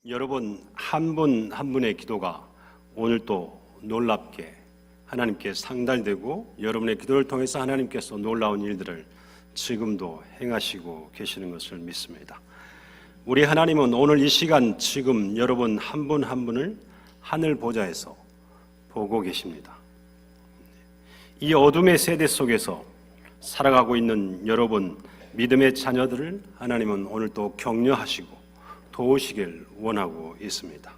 여러분 한 분 한 분의 기도가 오늘도 놀랍게 하나님께 상달되고 여러분의 기도를 통해서 하나님께서 놀라운 일들을 지금도 행하시고 계시는 것을 믿습니다. 우리 하나님은 오늘 이 시간 지금 여러분 한 분 한 분을 하늘 보좌에서 보고 계십니다. 이 어둠의 세대 속에서 살아가고 있는 여러분 믿음의 자녀들을 하나님은 오늘 또 격려하시고 도우시길 원하고 있습니다.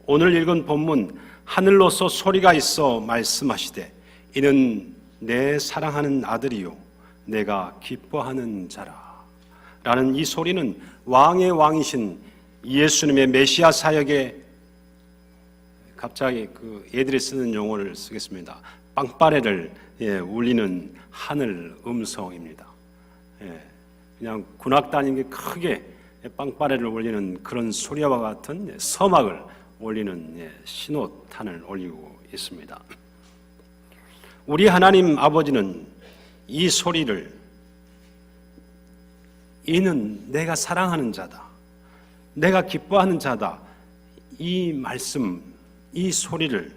오늘 읽은 본문 하늘로서 소리가 있어 말씀하시되 이는 내 사랑하는 아들이요 내가 기뻐하는 자라 라는 이 소리는 왕의 왕이신 예수님의 메시아 사역에 갑자기 애들이 쓰는 용어를 쓰겠습니다. 빵빠레를 울리는 하늘 음성입니다. 그냥 군악단인 게 크게 빵빠레를 울리는 그런 소리와 같은 서막을 울리는 신호탄을 올리고 있습니다. 우리 하나님 아버지는 이 소리를 이는 내가 사랑하는 자다, 내가 기뻐하는 자다, 이 말씀, 이 소리를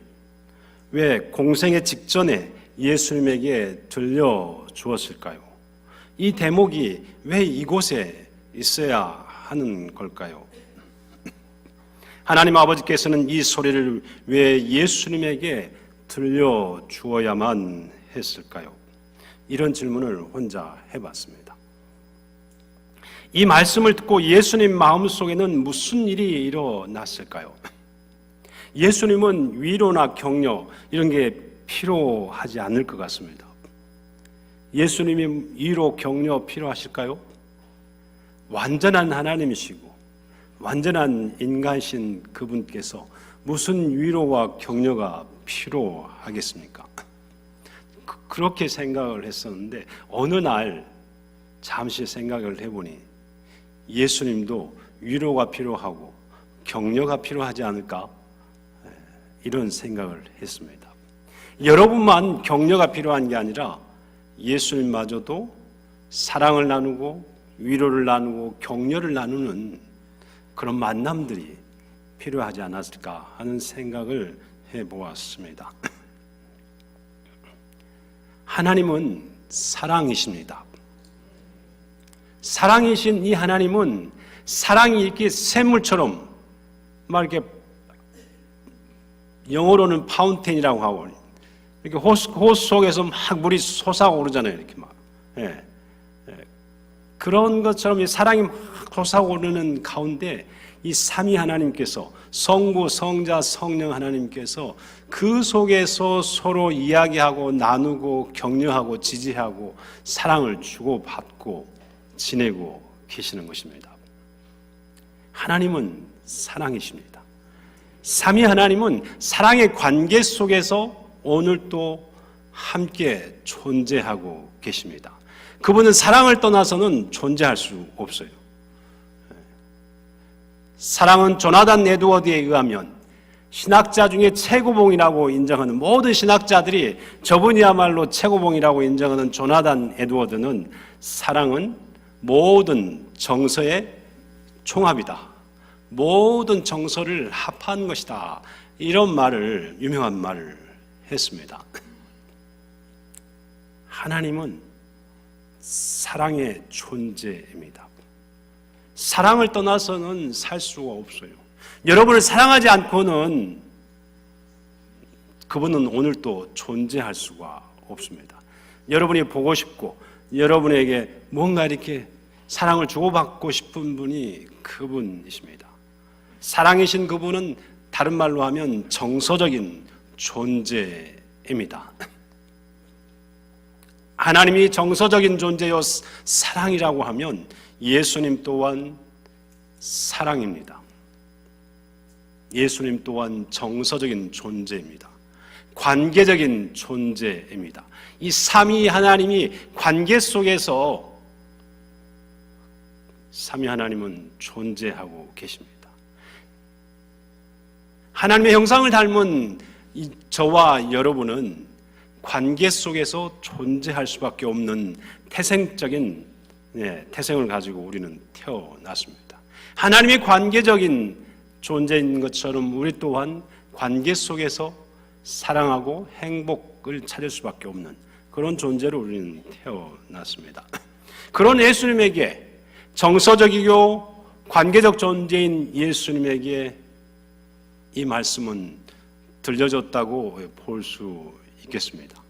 왜 공생의 직전에 예수님에게 들려주었을까요? 이 대목이 왜 이곳에 있어야 하는 걸까요? 하나님 아버지께서는 이 소리를 왜 예수님에게 들려주어야만 했을까요? 이런 질문을 혼자 해봤습니다. 이 말씀을 듣고 예수님 마음속에는 무슨 일이 일어났을까요? 예수님은 위로나 격려 이런 게 필요하지 않을 것 같습니다. 예수님이 위로 격려 필요하실까요? 완전한 하나님이시고 완전한 인간이신 그분께서 무슨 위로와 격려가 필요하겠습니까? 그렇게 생각을 했었는데 어느 날 잠시 생각을 해보니 예수님도 위로가 필요하고 격려가 필요하지 않을까? 이런 생각을 했습니다. 여러분만 격려가 필요한 게 아니라 예수님마저도 사랑을 나누고 위로를 나누고 격려를 나누는 그런 만남들이 필요하지 않았을까 하는 생각을 해보았습니다. 하나님은 사랑이십니다. 사랑이신 이 하나님은 사랑이 이렇게 샘물처럼 막 이렇게 영어로는 파운테인이라고 하고 이렇게 호수 속에서 막 물이 솟아오르잖아요. 이렇게 막. 그런 것처럼 사랑이 막 솟아오르는 가운데 이 삼위 하나님께서 성부, 성자, 성령 하나님께서 그 속에서 서로 이야기하고 나누고 격려하고 지지하고 사랑을 주고받고 지내고 계시는 것입니다. 하나님은 사랑이십니다. 삼위 하나님은 사랑의 관계 속에서 오늘도 함께 존재하고 계십니다. 그분은 사랑을 떠나서는 존재할 수 없어요. 사랑은 조나단 에드워드에 의하면 신학자 중에 최고봉이라고 인정하는 모든 신학자들이 저분이야말로 최고봉이라고 인정하는 조나단 에드워드는 사랑은 모든 정서의 총합이다. 모든 정서를 합한 것이다. 이런 말을 유명한 말을 했습니다. 하나님은 사랑의 존재입니다. 사랑을 떠나서는 살 수가 없어요. 여러분을 사랑하지 않고는 그분은 오늘도 존재할 수가 없습니다. 여러분이 보고 싶고 여러분에게 뭔가 이렇게 사랑을 주고받고 싶은 분이 그분이십니다. 사랑이신 그분은 다른 말로 하면 정서적인 존재입니다. 하나님이 정서적인 존재요 사랑이라고 하면 예수님 또한 사랑입니다. 예수님 또한 정서적인 존재입니다. 관계적인 존재입니다. 이 삼위 하나님이 관계 속에서 삼위 하나님은 존재하고 계십니다. 하나님의 형상을 닮은 저와 여러분은 관계 속에서 존재할 수밖에 없는 태생적인 태생을 가지고 우리는 태어났습니다. 하나님의 관계적인 존재인 것처럼 우리 또한 관계 속에서 사랑하고 행복을 찾을 수밖에 없는 그런 존재로 우리는 태어났습니다. 그런 예수님에게, 정서적이고 관계적 존재인 예수님에게 이 말씀은 들려졌다고 볼 수 있겠습니다.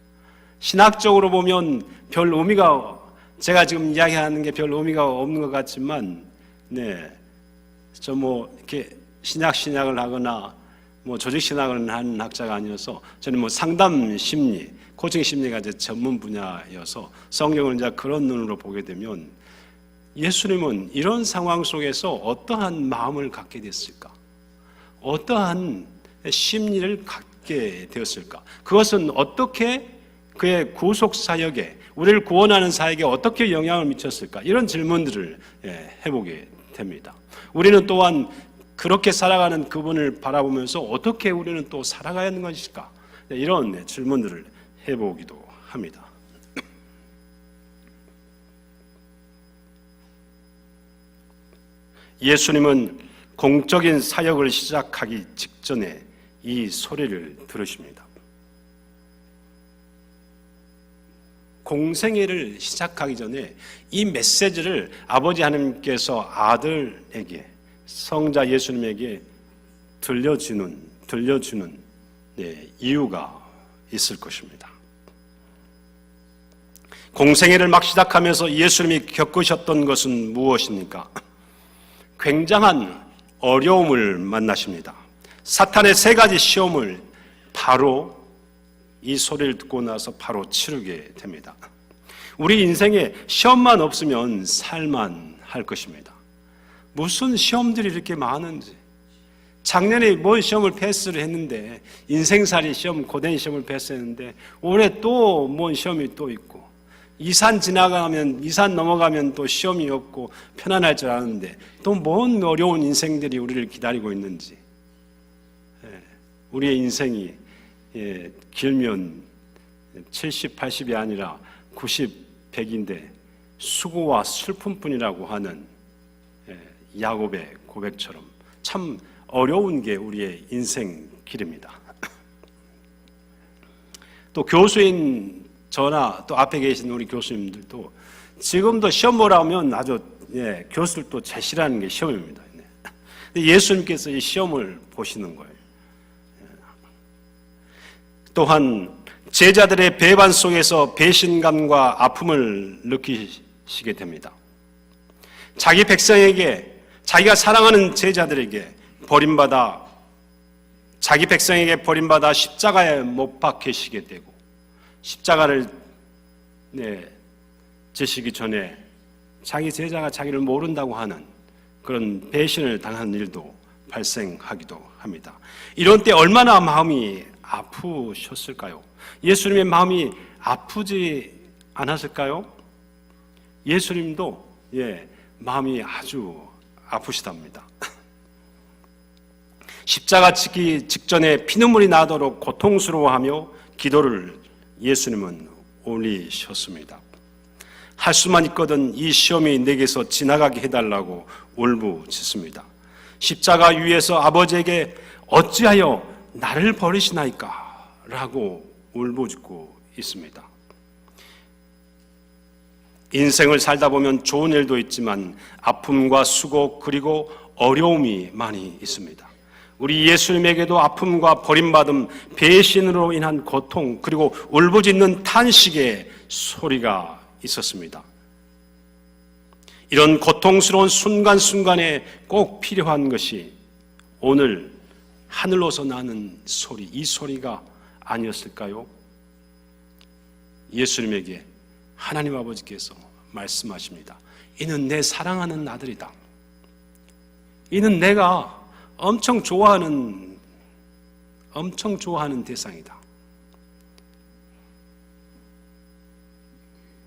신학적으로 보면 별 의미가, 제가 지금 이야기하는 게 별 의미가 없는 것 같지만, 저 이렇게 신약을 하거나 조직 신학을 한 학자가 아니어서 저는 상담 심리, 코칭 심리가 제 전문 분야여서 성경을 이제 그런 눈으로 보게 되면 예수님은 이런 상황 속에서 어떠한 마음을 갖게 됐을까? 어떠한 심리를 갖게 되었을까? 그것은 어떻게 그의 구속 사역에, 우리를 구원하는 사역에 어떻게 영향을 미쳤을까? 이런 질문들을 해보게 됩니다. 우리는 또한 그렇게 살아가는 그분을 바라보면서 어떻게 우리는 또 살아가야 하는 것일까? 이런 질문들을 해보기도 합니다. 예수님은 공적인 사역을 시작하기 직전에 이 소리를 들으십니다. 공생애를 시작하기 전에 이 메시지를 아버지 하나님께서 아들에게, 성자 예수님에게 들려주는 이유가 있을 것입니다. 공생애를 막 시작하면서 예수님이 겪으셨던 것은 무엇입니까? 굉장한 어려움을 만나십니다. 사탄의 3가지 시험을 바로 이 소리를 듣고 나서 바로 치르게 됩니다. 우리 인생에 시험만 없으면 살만할 것입니다. 무슨 시험들이 이렇게 많은지, 작년에 뭔 시험을 패스를 했는데, 인생살이 시험, 고된 시험을 패스했는데 올해 또 뭔 시험이 또 있고, 이 산 넘어가면 또 시험이 없고 편안할 줄 아는데 또 뭔 어려운 인생들이 우리를 기다리고 있는지. 우리의 인생이 길면 70, 80이 아니라 90, 100인데 수고와 슬픔뿐이라고 하는 야곱의 고백처럼 참 어려운 게 우리의 인생 길입니다. 또 교수인 저나 또 앞에 계신 우리 교수님들도 지금도 시험 보라 하면 아주 교수들도 제일 싫어하는 게 시험입니다. 예수님께서 이 시험을 보시는 거예요. 또한 제자들의 배반 속에서 배신감과 아픔을 느끼시게 됩니다. 자기 백성에게, 자기가 사랑하는 제자들에게 자기 백성에게 버림받아 십자가에 못 박히시게 되고, 십자가를 지시기 전에 자기 제자가 자기를 모른다고 하는 그런 배신을 당한 일도 발생하기도 합니다. 이런 때 얼마나 마음이 아프셨을까요? 예수님의 마음이 아프지 않았을까요? 예수님도 마음이 아주 아프시답니다. 십자가 지기 직전에 피눈물이 나도록 고통스러워하며 기도를 예수님은 올리셨습니다. 할 수만 있거든 이 시험이 내게서 지나가게 해달라고 울부짖습니다. 십자가 위에서 아버지에게 어찌하여 나를 버리시나이까? 라고 울부짖고 있습니다. 인생을 살다 보면 좋은 일도 있지만 아픔과 수고 그리고 어려움이 많이 있습니다. 우리 예수님에게도 아픔과 버림받음, 배신으로 인한 고통 그리고 울부짖는 탄식의 소리가 있었습니다. 이런 고통스러운 순간순간에 꼭 필요한 것이 오늘 하늘로서 나는 소리, 이 소리가 아니었을까요? 예수님에게 하나님 아버지께서 말씀하십니다. 이는 내 사랑하는 아들이다. 이는 내가 엄청 좋아하는 대상이다.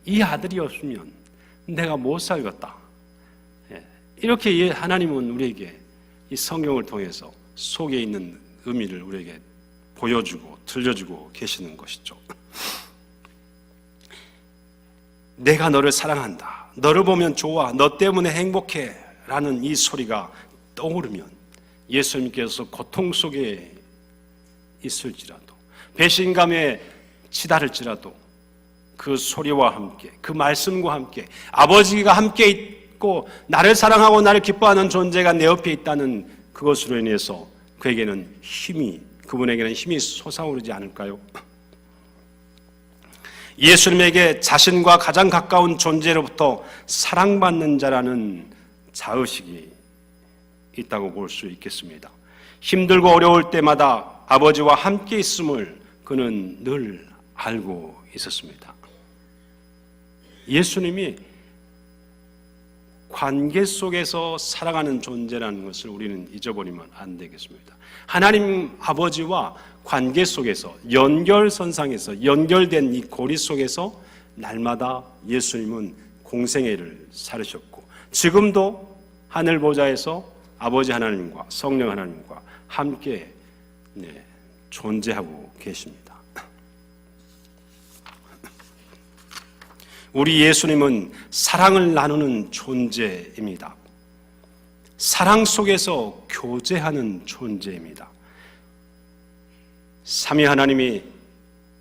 이 아들이 없으면 내가 못 살겠다. 이렇게 하나님은 우리에게 이 성경을 통해서 속에 있는 의미를 우리에게 보여주고 들려주고 계시는 것이죠. 내가 너를 사랑한다. 너를 보면 좋아. 너 때문에 행복해. 라는 이 소리가 떠오르면 예수님께서 고통 속에 있을지라도, 배신감에 치달을지라도 그 소리와 함께, 그 말씀과 함께 아버지가 함께 있고 나를 사랑하고 나를 기뻐하는 존재가 내 옆에 있다는 그것으로 인해서 그분에게는 힘이 솟아오르지 않을까요? 예수님에게 자신과 가장 가까운 존재로부터 사랑받는 자라는 자의식이 있다고 볼 수 있겠습니다. 힘들고 어려울 때마다 아버지와 함께 있음을 그는 늘 알고 있었습니다. 예수님이 관계 속에서 살아가는 존재라는 것을 우리는 잊어버리면 안 되겠습니다. 하나님 아버지와 관계 속에서, 연결선상에서 연결된 이 고리 속에서 날마다 예수님은 공생애를 살으셨고 지금도 하늘 보좌에서 아버지 하나님과 성령 하나님과 함께 존재하고 계십니다. 우리 예수님은 사랑을 나누는 존재입니다. 사랑 속에서 교제하는 존재입니다. 삼위 하나님이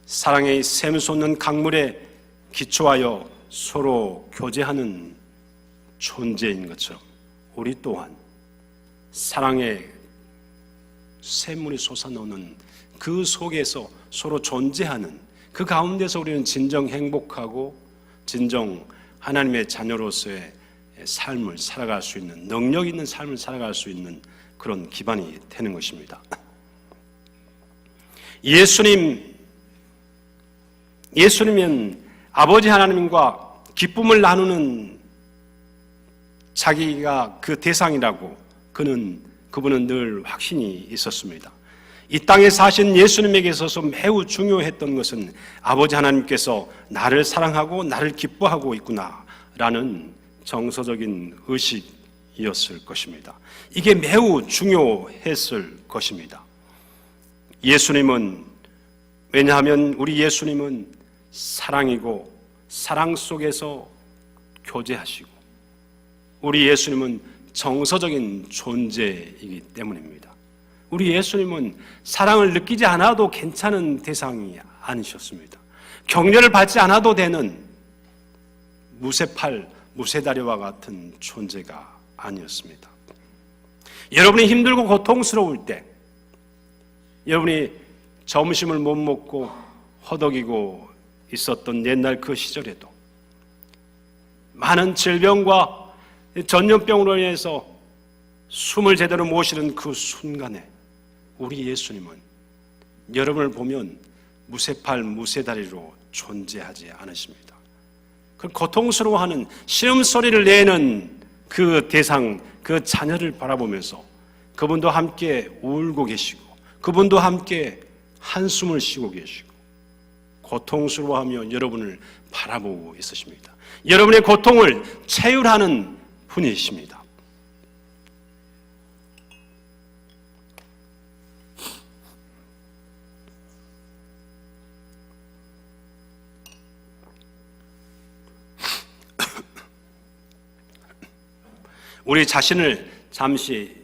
사랑의 샘솟는 강물에 기초하여 서로 교제하는 존재인 것처럼 우리 또한 사랑의 샘물이 솟아나오는 그 속에서 서로 존재하는 그 가운데서 우리는 진정 행복하고 진정 하나님의 자녀로서의 삶을 살아갈 수 있는, 능력 있는 삶을 살아갈 수 있는 그런 기반이 되는 것입니다. 예수님은 아버지 하나님과 기쁨을 나누는 자기가 그 대상이라고 그분은 늘 확신이 있었습니다. 이 땅에 사신 예수님에게 있어서 매우 중요했던 것은 아버지 하나님께서 나를 사랑하고 나를 기뻐하고 있구나라는 정서적인 의식이었을 것입니다. 이게 매우 중요했을 것입니다. 왜냐하면 우리 예수님은 사랑이고 사랑 속에서 교제하시고 우리 예수님은 정서적인 존재이기 때문입니다. 우리 예수님은 사랑을 느끼지 않아도 괜찮은 대상이 아니셨습니다. 격려를 받지 않아도 되는 무쇠팔, 무쇠다리와 같은 존재가 아니었습니다. 여러분이 힘들고 고통스러울 때, 여러분이 점심을 못 먹고 허덕이고 있었던 옛날 그 시절에도 많은 질병과 전염병으로 인해서 숨을 제대로 못 쉬는 그 순간에 우리 예수님은 여러분을 보면 무쇠팔, 무쇠다리로 존재하지 않으십니다. 그 고통스러워하는 시음소리를 내는 그 대상, 그 자녀를 바라보면서 그분도 함께 울고 계시고 그분도 함께 한숨을 쉬고 계시고 고통스러워하며 여러분을 바라보고 있으십니다. 여러분의 고통을 체휼하는 분이십니다. 우리 자신을 잠시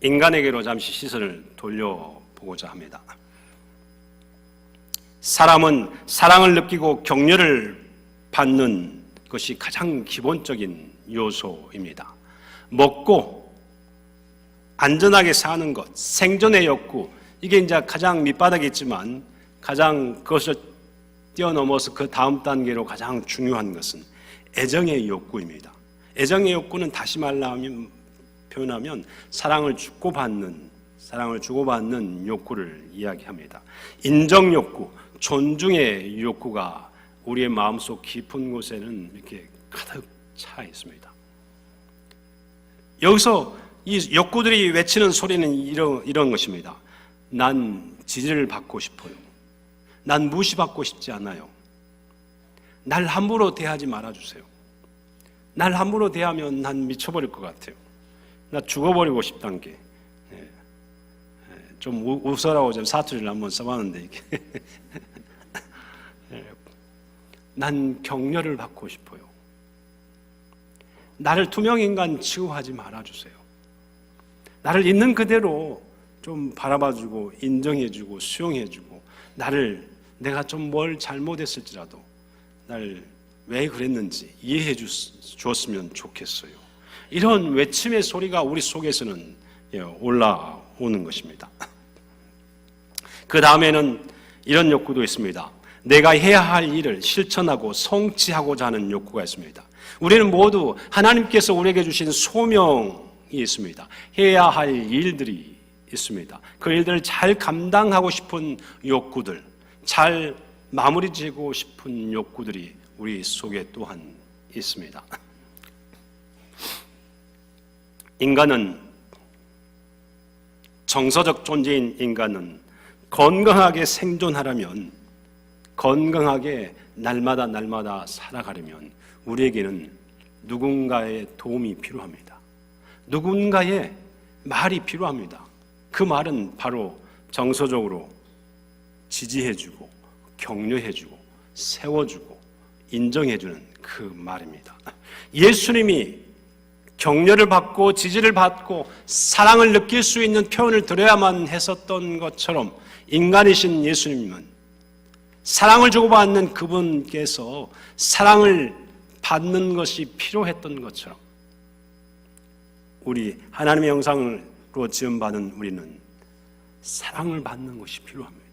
인간에게로 잠시 시선을 돌려보고자 합니다. 사람은 사랑을 느끼고 격려를 받는 것이 가장 기본적인 요소입니다. 먹고 안전하게 사는 것, 생존의 욕구, 이게 이제 가장 밑바닥에 있지만 가장 그것을 뛰어넘어서 그 다음 단계로 가장 중요한 것은 애정의 욕구입니다. 애정의 욕구는 다시 표현하면 사랑을 주고받는 욕구를 이야기합니다. 인정 욕구, 존중의 욕구가 우리의 마음속 깊은 곳에는 이렇게 가득 차 있습니다. 여기서 이 욕구들이 외치는 소리는 이런 것입니다. 난 지지를 받고 싶어요. 난 무시받고 싶지 않아요. 날 함부로 대하지 말아주세요. 날 함부로 대하면 난 미쳐버릴 것 같아요. 나 죽어버리고 싶다는 게. 좀 웃으라고 좀 사투리를 한번 써봤는데 이게. 난 격려를 받고 싶어요. 나를 투명인간 취급하지 말아주세요. 나를 있는 그대로 좀 바라봐주고 인정해주고 수용해주고 내가 좀 뭘 잘못했을지라도 날 왜 그랬는지 이해해 주었으면 좋겠어요. 이런 외침의 소리가 우리 속에서는 올라오는 것입니다. 그 다음에는 이런 욕구도 있습니다. 내가 해야 할 일을 실천하고 성취하고자 하는 욕구가 있습니다. 우리는 모두 하나님께서 우리에게 주신 소명이 있습니다. 해야 할 일들이 있습니다. 그 일들을 잘 감당하고 싶은 욕구들, 잘 마무리 지고 싶은 욕구들이 우리 속에 또한 있습니다. 인간은, 정서적 존재인 인간은 건강하게 생존하려면, 건강하게 날마다 살아가려면 우리에게는 누군가의 도움이 필요합니다. 누군가의 말이 필요합니다. 그 말은 바로 정서적으로 지지해주고 격려해주고 세워주고 인정해주는 그 말입니다. 예수님이 격려를 받고 지지를 받고 사랑을 느낄 수 있는 표현을 드려야만 했었던 것처럼 인간이신 예수님은 사랑을 주고받는 그분께서 사랑을 받는 것이 필요했던 것처럼 우리 하나님의 형상으로 지음받은 우리는 사랑을 받는 것이 필요합니다.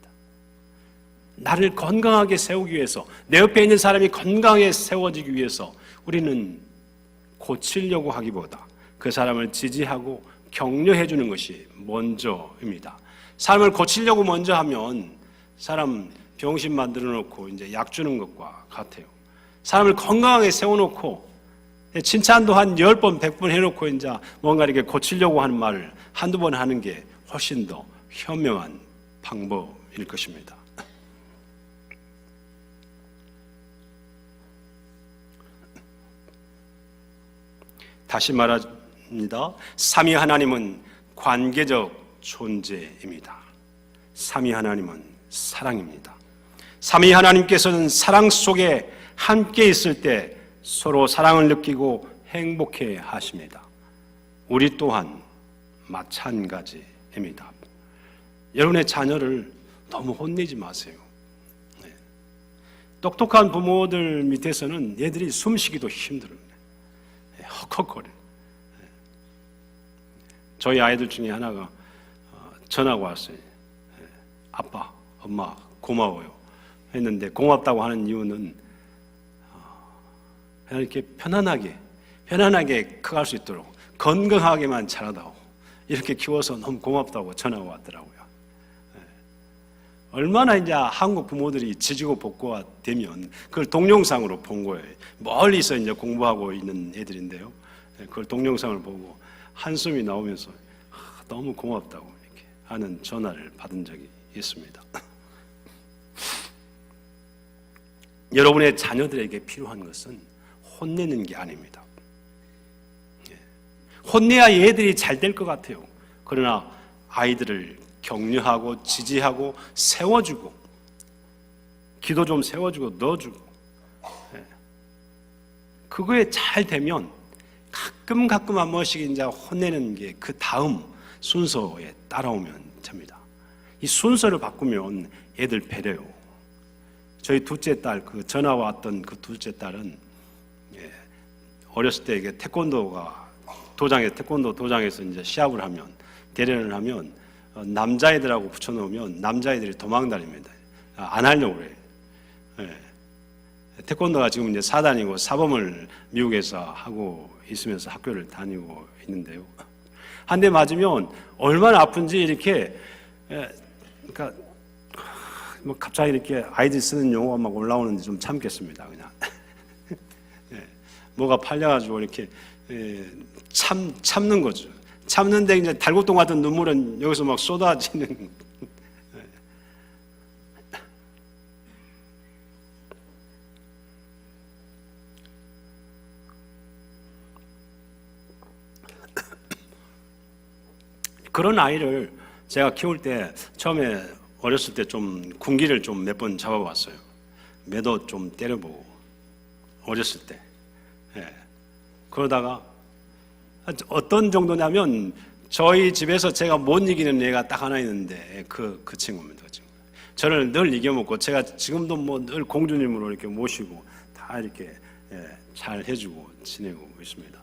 나를 건강하게 세우기 위해서, 내 옆에 있는 사람이 건강하게 세워지기 위해서 우리는 고치려고 하기보다 그 사람을 지지하고 격려해 주는 것이 먼저입니다. 사람을 고치려고 먼저 하면 사람 병신 만들어 놓고 이제 약 주는 것과 같아요. 사람을 건강하게 세워놓고 칭찬도 한 10번, 100번 해놓고 이제 뭔가 이렇게 고치려고 하는 말을 한두 번 하는 게 훨씬 더 현명한 방법일 것입니다. 다시 말합니다. 삼위 하나님은 관계적 존재입니다. 삼위 하나님은 사랑입니다. 삼위 하나님께서는 사랑 속에 함께 있을 때 서로 사랑을 느끼고 행복해 하십니다. 우리 또한 마찬가지입니다. 여러분의 자녀를 너무 혼내지 마세요. 똑똑한 부모들 밑에서는 얘들이 숨쉬기도 힘들어요. 헉헉거려요. 저희 아이들 중에 하나가 전화가 왔어요. 아빠, 엄마 고마워요 했는데, 고맙다고 하는 이유는 그냥 이렇게 편안하게 커갈 수 있도록 건강하게만 자라다오, 이렇게 키워서 너무 고맙다고 전화가 왔더라고요. 얼마나 이제 한국 부모들이 지지고 볶고가 되면 그걸 동영상으로 본 거예요. 멀리서 이제 공부하고 있는 애들인데요. 그걸 동영상을 보고 한숨이 나오면서 너무 고맙다고 이렇게 하는 전화를 받은 적이 있습니다. 여러분의 자녀들에게 필요한 것은 혼내는 게 아닙니다. 혼내야 얘들이 잘 될 것 같아요. 그러나 아이들을 격려하고 지지하고 세워주고, 기도 좀 세워주고 넣어주고, 그거에 잘 되면 가끔 한 번씩 이제 혼내는 게 그 다음 순서에 따라오면 됩니다. 이 순서를 바꾸면 애들 배려요. 저희 둘째 딸, 그 전화 왔던 그 둘째 딸은 어렸을 때 이게 태권도 도장에서 이제 시합을 하면, 대련을 하면 남자애들하고 붙여놓으면 남자애들이 도망다닙니다. 안 하려고 그래요. 태권도가 지금 이제 4단이고 사범을 미국에서 하고 있으면서 학교를 다니고 있는데요. 한 대 맞으면 얼마나 아픈지 이렇게, 그러니까 뭐 갑자기 이렇게 아이들이 쓰는 용어가 막 올라오는데 좀 참겠습니다. 그냥 뭐가 팔려가지고 이렇게 참는 거죠. 참는데 이제 달고동 같은 눈물은 여기서 막 쏟아지는. 그런 아이를 제가 키울 때 처음에 어렸을 때 좀 군기를 좀 몇 번 잡아봤어요. 매도 좀 때려보고 어렸을 때. 그러다가 어떤 정도냐면 저희 집에서 제가 못 이기는 애가 딱 하나 있는데 그 친구입니다. 지금 저를 늘 이겨먹고 제가 지금도 뭐 늘 공주님으로 이렇게 모시고 다 이렇게 잘 해주고 지내고 있습니다.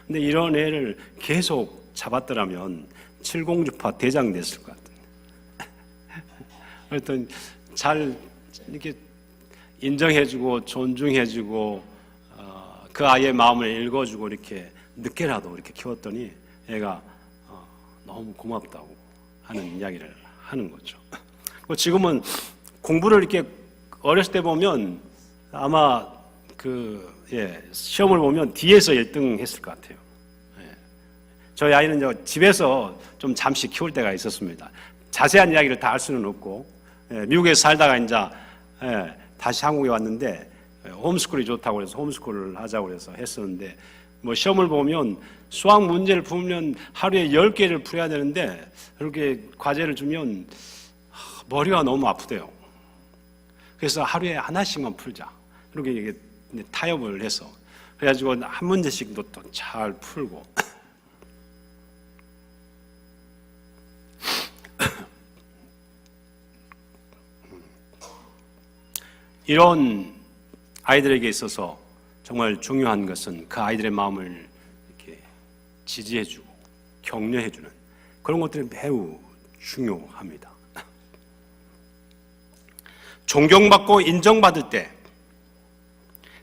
근데 이런 애를 계속 잡았더라면 칠공주파 대장 됐을 것 같아요. 하여튼 잘 이렇게 인정해주고 존중해주고 그 아이의 마음을 읽어주고 이렇게 늦게라도 이렇게 키웠더니 애가 너무 고맙다고 하는 이야기를 하는 거죠. 지금은 공부를 이렇게 어렸을 때 보면 아마 시험을 보면 뒤에서 1등 했을 것 같아요. 저희 아이는 집에서 좀 잠시 키울 때가 있었습니다. 자세한 이야기를 다 할 수는 없고 미국에서 살다가 이제 다시 한국에 왔는데 홈스쿨이 좋다고 해서 홈스쿨을 하자고 해서 했었는데 뭐 시험을 보면 수학 문제를 풀면 하루에 10개를 풀어야 되는데 그렇게 과제를 주면 머리가 너무 아프대요. 그래서 하루에 하나씩만 풀자. 그렇게 이게 타협을 해서 그래가지고 한 문제씩도 또 잘 풀고 이런 아이들에게 있어서 정말 중요한 것은 그 아이들의 마음을 이렇게 지지해주고 격려해주는 그런 것들이 매우 중요합니다. 존경받고 인정받을 때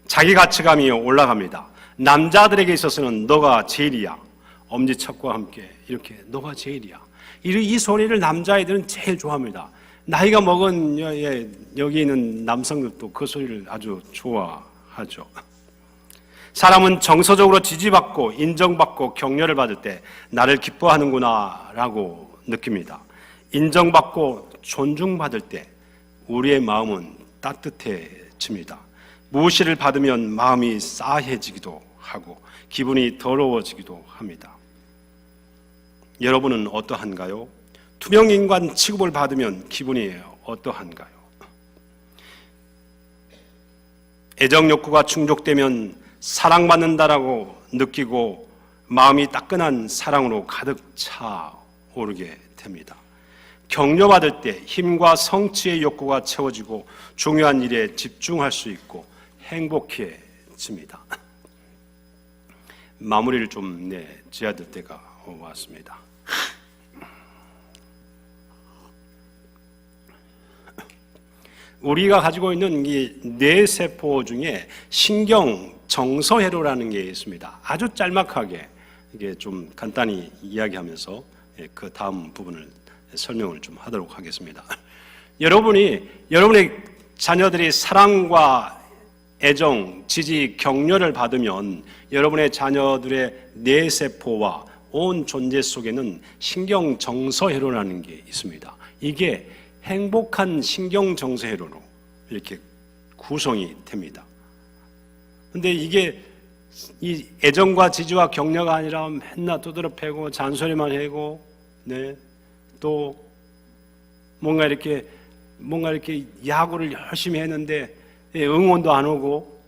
자기 가치감이 올라갑니다. 남자들에게 있어서는 너가 제일이야. 엄지척과 함께 이렇게 너가 제일이야. 이 소리를 남자애들은 제일 좋아합니다. 나이가 먹은 여기 있는 남성들도 그 소리를 아주 좋아하죠. 사람은 정서적으로 지지받고 인정받고 격려를 받을 때 나를 기뻐하는구나 라고 느낍니다. 인정받고 존중받을 때 우리의 마음은 따뜻해집니다. 무시를 받으면 마음이 싸해지기도 하고 기분이 더러워지기도 합니다. 여러분은 어떠한가요? 투명인간 취급을 받으면 기분이 어떠한가요? 애정 욕구가 충족되면 사랑받는다라고 느끼고 마음이 따끈한 사랑으로 가득 차오르게 됩니다. 격려받을 때 힘과 성취의 욕구가 채워지고 중요한 일에 집중할 수 있고 행복해집니다. 마무리를 좀 지어야 될 때가 왔습니다. 우리가 가지고 있는 이 뇌세포 중에 신경 정서회로라는 게 있습니다. 아주 짤막하게 이게 좀 간단히 이야기하면서 그 다음 부분을 설명을 좀 하도록 하겠습니다. 여러분의 자녀들이 사랑과 애정, 지지, 격려를 받으면 여러분의 자녀들의 뇌세포와 온 존재 속에는 신경정서회로라는 게 있습니다. 이게 행복한 신경정서회로로 이렇게 구성이 됩니다. 근데 이게 이 애정과 지지와 격려가 아니라 맨날 두드러 패고 잔소리만 하고 또 뭔가 이렇게 야구를 열심히 했는데 응원도 안 오고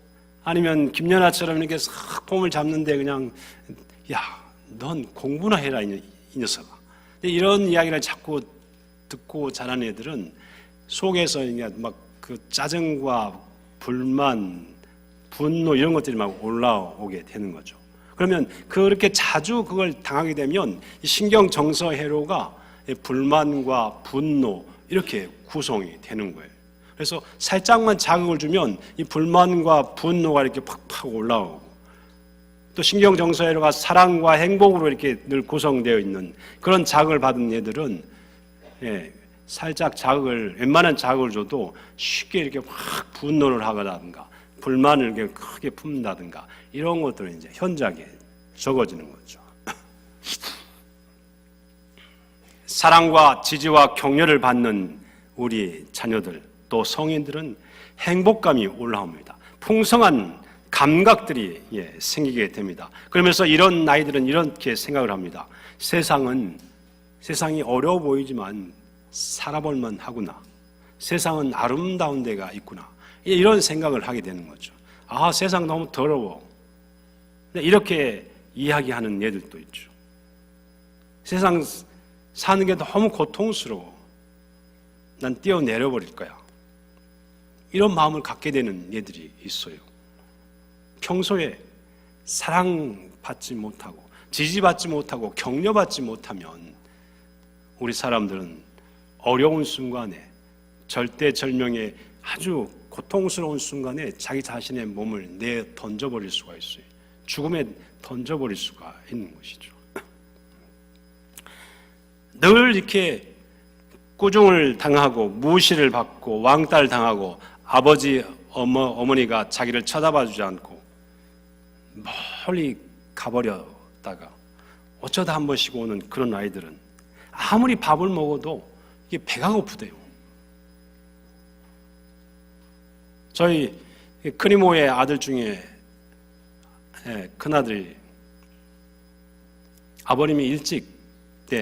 아니면 김연아처럼 이렇게 싹 폼을 잡는데 그냥 넌 공부나 해라 이 녀석아. 이런 이야기를 자꾸 듣고 자란 애들은 속에서 막 그 짜증과 불만, 분노 이런 것들이 막 올라오게 되는 거죠. 그러면 그렇게 자주 그걸 당하게 되면 신경 정서 회로가 불만과 분노 이렇게 구성이 되는 거예요. 그래서 살짝만 자극을 주면 이 불만과 분노가 이렇게 팍팍 올라오고 또 신경 정서 회로가 사랑과 행복으로 이렇게 늘 구성되어 있는 그런 자극을 받은 애들은 살짝 웬만한 자극을 줘도 쉽게 이렇게 확 분노를 하거나 불만을 이렇게 크게 품는다든가 이런 것들은 이제 현저하게 적어지는 거죠. 사랑과 지지와 격려를 받는 우리 자녀들 또 성인들은 행복감이 올라옵니다. 풍성한 감각들이 생기게 됩니다. 그러면서 이런 아이들은 이렇게 생각을 합니다. 세상이 어려워 보이지만 살아볼만 하구나. 세상은 아름다운 데가 있구나. 이런 생각을 하게 되는 거죠. 세상 너무 더러워. 이렇게 이야기하는 애들도 있죠. 세상 사는 게 너무 고통스러워. 난 뛰어내려 버릴 거야. 이런 마음을 갖게 되는 애들이 있어요. 평소에 사랑받지 못하고 지지받지 못하고 격려받지 못하면 우리 사람들은 어려운 순간에 절대절명의 아주 고통스러운 순간에 자기 자신의 몸을 내 던져버릴 수가 있어요. 죽음에 던져버릴 수가 있는 것이죠. 늘 이렇게 꾸중을 당하고 무시를 받고 왕따를 당하고 아버지 어머니가 자기를 쳐다봐주지 않고 멀리 가버렸다가 어쩌다 한 번씩 오는 그런 아이들은 아무리 밥을 먹어도 이게 배가 고프대요. 저희 큰 이모의 아들 중에 큰아들이 아버님이 일찍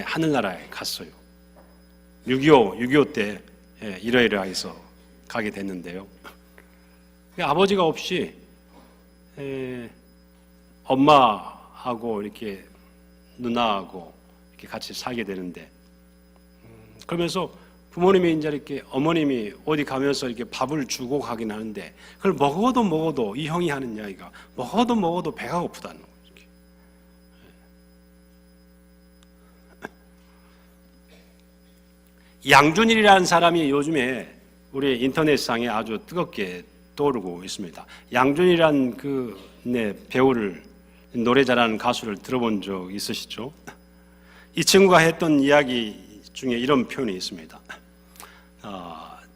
하늘나라에 갔어요. 6.25 때 이러이러해서 가게 됐는데요. 아버지가 없이 엄마하고 이렇게 누나하고 이렇게 같이 살게 되는데, 그러면서 부모님이 이제 이렇게 어머님이 어디 가면서 이렇게 밥을 주고 가긴 하는데, 그걸 먹어도 이 형이 하는 이야기가 먹어도 배가 고프다는 거예요. 양준일이라는 사람이 요즘에 우리 인터넷상에 아주 뜨겁게 떠오르고 있습니다. 양준일이라는 배우를, 노래 잘하는 가수를 들어본 적 있으시죠? 이 친구가 했던 이야기 중에 이런 표현이 있습니다.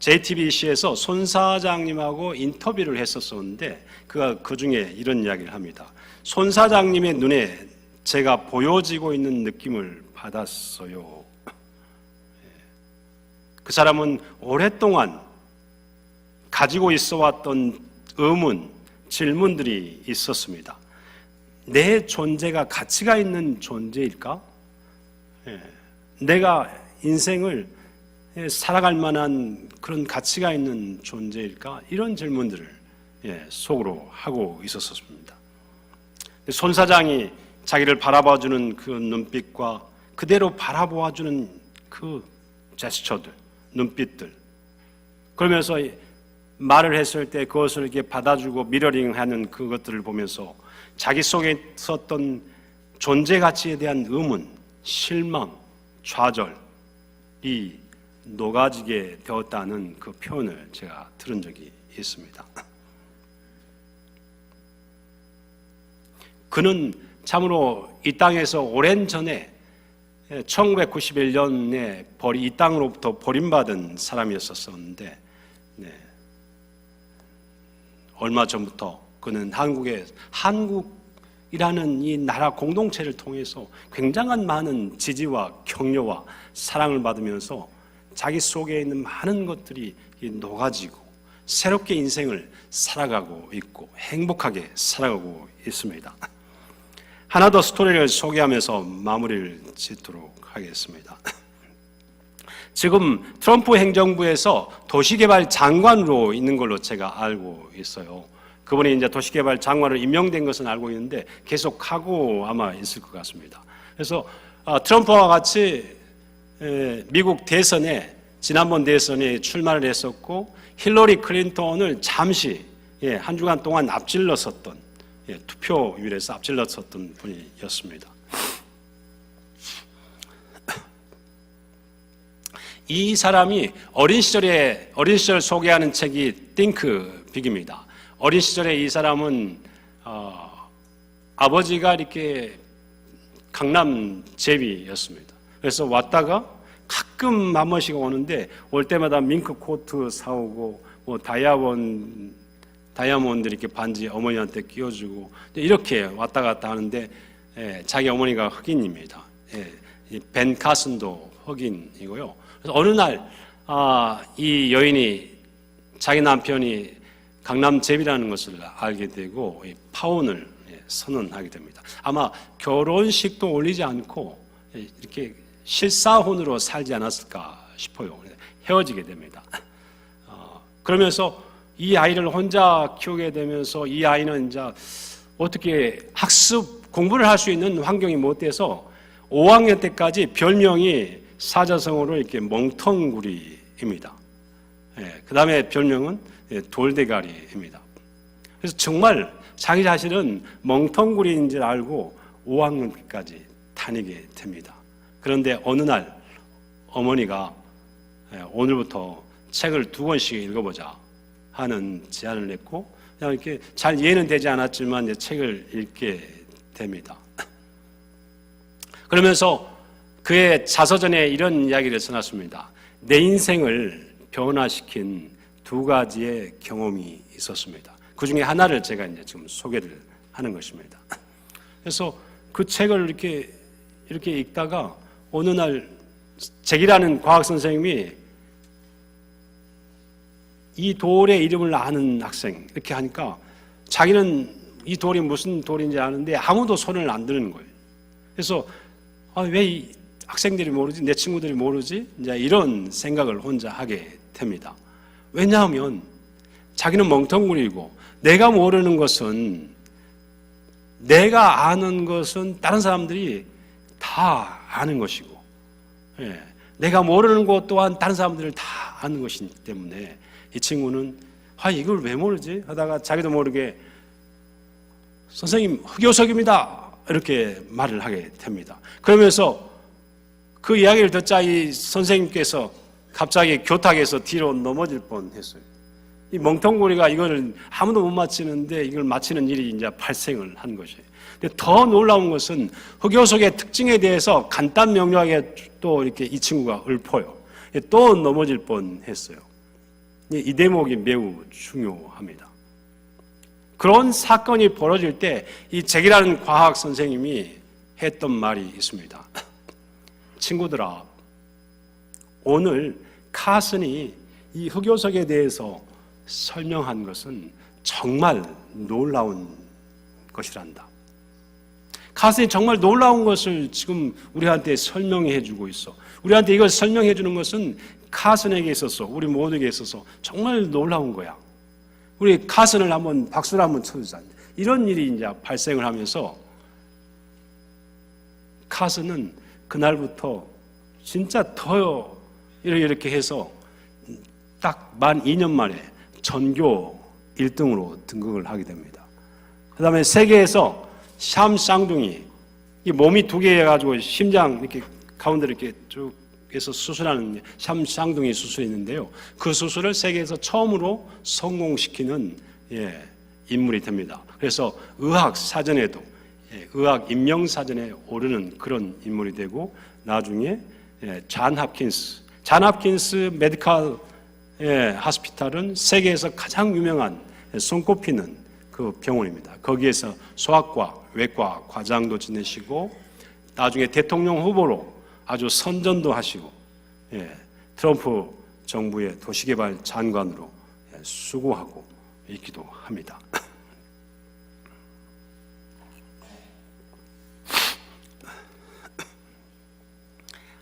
JTBC에서 손 사장님하고 인터뷰를 했었는데 그가 그 중에 이런 이야기를 합니다. 손 사장님의 눈에 제가 보여지고 있는 느낌을 받았어요. 그 사람은 오랫동안 가지고 있어 왔던 의문, 질문들이 있었습니다. 내 존재가 가치가 있는 존재일까? 내가 인생을 살아갈 만한 그런 가치가 있는 존재일까? 이런 질문들을 속으로 하고 있었습니다. 손 사장이 자기를 바라봐주는 그 눈빛과 그대로 바라보아주는 그 제스처들, 눈빛들, 그러면서 말을 했을 때 그것을 이렇게 받아주고 미러링하는 그것들을 보면서 자기 속에 있었던 존재 가치에 대한 의문, 실망, 좌절이 녹아지게 되었다는 그 표현을 제가 들은 적이 있습니다. 그는 참으로 이 땅에서 오랜 전에 1991년에 이 땅으로부터 버림받은 사람이었었는데, 얼마 전부터 그는 한국이라는 이 나라 공동체를 통해서 굉장한 많은 지지와 격려와 사랑을 받으면서 자기 속에 있는 많은 것들이 녹아지고 새롭게 인생을 살아가고 있고 행복하게 살아가고 있습니다. 하나 더 스토리를 소개하면서 마무리를 짓도록 하겠습니다. 지금 트럼프 행정부에서 도시개발 장관으로 있는 걸로 제가 알고 있어요. 그분이 이제 도시개발 장관으로 임명된 것은 알고 있는데 계속 하고 아마 있을 것 같습니다. 그래서 트럼프와 같이 미국 대선에, 지난번 대선에 출마를 했었고 힐러리 클린턴을 잠시 한 주간 동안 앞질렀었던, 투표율에서 앞질렀었던 분이었습니다. 이 사람이 어린 시절 소개하는 책이 Think Big입니다. 어린 시절에 이 사람은 아버지가 이렇게 강남 제비였습니다. 그래서 왔다가 가끔 한 번씩 오는데 올 때마다 밍크 코트 사오고 뭐 다이아몬드 이렇게 반지 어머니한테 끼워주고 이렇게 왔다 갔다 하는데, 자기 어머니가 흑인입니다. 벤 카슨도 흑인이고요. 그래서 어느 날 이 여인이 자기 남편이 강남 제비라는 것을 알게 되고 파혼을 선언하게 됩니다. 아마 결혼식도 올리지 않고 이렇게 실사혼으로 살지 않았을까 싶어요. 헤어지게 됩니다. 그러면서 이 아이를 혼자 키우게 되면서 이 아이는 이제 어떻게 학습 공부를 할 수 있는 환경이 못 돼서 5학년 때까지 별명이 사자성어로 이렇게 멍텅구리입니다. 그 다음에 별명은 돌대가리입니다. 그래서 정말 자기 자신은 멍텅구리인 줄 알고 5학년까지 다니게 됩니다. 그런데 어느 날 어머니가 오늘부터 책을 2권씩 읽어보자 하는 제안을 했고, 그냥 이렇게 잘 이해는 되지 않았지만 이제 책을 읽게 됩니다. 그러면서 그의 자서전에 이런 이야기를 써놨습니다. 내 인생을 변화시킨 2가지의 경험이 있었습니다. 그 중에 하나를 제가 이제 지금 소개를 하는 것입니다. 그래서 그 책을 이렇게 읽다가 어느 날 잭이라는 과학 선생님이 이 돌의 이름을 아는 학생 이렇게 하니까 자기는 이 돌이 무슨 돌인지 아는데 아무도 손을 안 드는 거예요. 그래서 왜 이 학생들이 모르지? 내 친구들이 모르지? 이제 이런 생각을 혼자 하게 됩니다. 왜냐하면 자기는 멍텅구리이고 내가 모르는 것은, 내가 아는 것은 다른 사람들이 다 아는 것이고, 내가 모르는 것 또한 다른 사람들을 다 아는 것이기 때문에 이 친구는 이걸 왜 모르지? 하다가 자기도 모르게 선생님 흑요석입니다 이렇게 말을 하게 됩니다. 그러면서 그 이야기를 듣자 이 선생님께서 갑자기 교탁에서 뒤로 넘어질 뻔했어요. 이 멍텅구리가 이걸 아무도 못 맞히는데 이걸 맞히는 일이 이제 발생을 한 것이에요. 근데 더 놀라운 것은 흑요석의 특징에 대해서 간단 명료하게 또 이렇게 이 친구가 읊어요. 또 넘어질 뻔했어요. 이 대목이 매우 중요합니다. 그런 사건이 벌어질 때 이 잭이라는 과학 선생님이 했던 말이 있습니다. 친구들아, 오늘 카슨이 이 흑요석에 대해서 설명한 것은 정말 놀라운 것이란다. 카슨이 정말 놀라운 것을 지금 우리한테 설명해 주고 있어. 우리한테 이걸 설명해 주는 것은 카슨에게 있어서, 우리 모두에게 있어서 정말 놀라운 거야. 우리 카슨을 한번 박수를 한번 쳐주자. 이런 일이 이제 발생을 하면서 카슨은 그날부터 진짜 더 이렇게 해서 딱 만 2년 만에 전교 1등으로 등극을 하게 됩니다. 그 다음에 세계에서 샴 쌍둥이, 이 몸이 2개 해가지고 심장 이렇게 가운데를 이렇게 쭉 해서 수술하는 샴 쌍둥이 수술이 있는데요. 그 수술을 세계에서 처음으로 성공시키는 인물이 됩니다. 그래서 의학 사전에도, 의학 인명사전에 오르는 그런 인물이 되고, 나중에 잔 홉킨스 메디컬 하스피탈은 세계에서 가장 유명한 손꼽히는 그 병원입니다. 거기에서 소아과, 외과 과장도 지내시고, 나중에 대통령 후보로 아주 선전도 하시고, 트럼프 정부의 도시개발 장관으로 수고하고 있기도 합니다.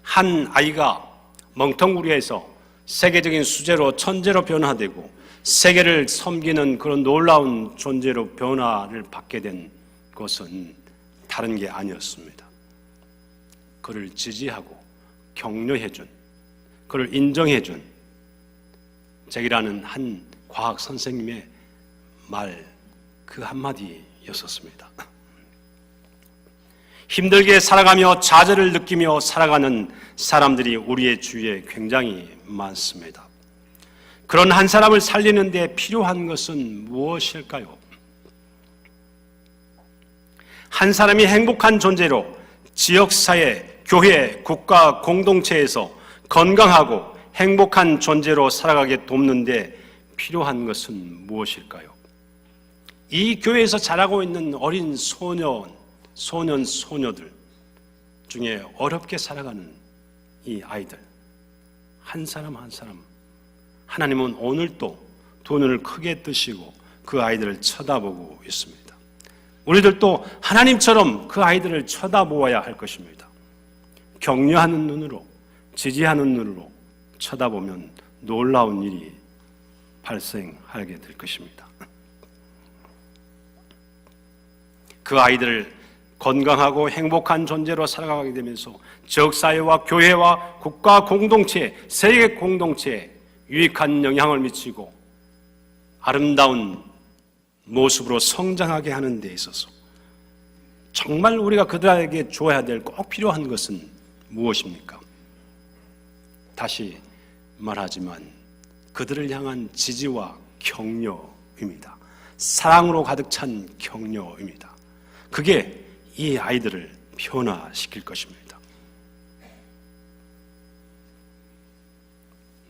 한 아이가 멍텅구리에서 세계적인 수재로 천재로 변화되고 세계를 섬기는 그런 놀라운 존재로 변화를 받게 된 것은 다른 게 아니었습니다. 그를 지지하고 격려해준, 그를 인정해준 잭이라는 한 과학 선생님의 말 그 한마디였었습니다. 힘들게 살아가며 좌절을 느끼며 살아가는 사람들이 우리의 주위에 굉장히 많습니다. 그런 한 사람을 살리는 데 필요한 것은 무엇일까요? 한 사람이 행복한 존재로 지역사회, 교회, 국가, 공동체에서 건강하고 행복한 존재로 살아가게 돕는 데 필요한 것은 무엇일까요? 이 교회에서 자라고 있는 어린 소녀들 중에 어렵게 살아가는 이 아이들, 한 사람 한 사람, 하나님은 오늘도 두 눈을 크게 뜨시고 그 아이들을 쳐다보고 있습니다. 우리들도 하나님처럼 그 아이들을 쳐다보아야 할 것입니다. 격려하는 눈으로, 지지하는 눈으로 쳐다보면 놀라운 일이 발생하게 될 것입니다. 그 아이들을 건강하고 행복한 존재로 살아가게 되면서 지역사회와 교회와 국가 공동체, 세계 공동체에 유익한 영향을 미치고 아름다운 모습으로 성장하게 하는 데 있어서 정말 우리가 그들에게 줘야 될 꼭 필요한 것은 무엇입니까? 다시 말하지만 그들을 향한 지지와 격려입니다. 사랑으로 가득 찬 격려입니다. 그게 이 아이들을 변화시킬 것입니다.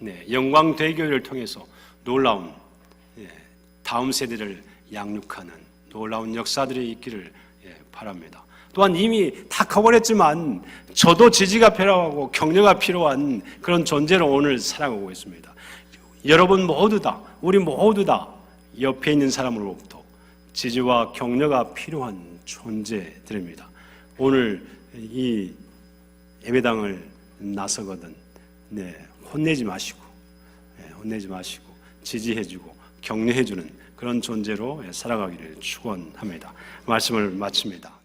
네, 영광대교회를 통해서 놀라운 다음 세대를 양육하는 놀라운 역사들이 있기를 바랍니다. 또한 이미 다 커버렸지만 저도 지지가 필요하고 격려가 필요한 그런 존재로 오늘 살아가고 있습니다. 여러분 모두 다, 우리 모두 다 옆에 있는 사람으로부터 지지와 격려가 필요한 존재들입니다. 오늘 이 예배당을 나서거든 혼내지 마시고 지지해주고 격려해주는 그런 존재로 살아가기를 축원합니다. 말씀을 마칩니다.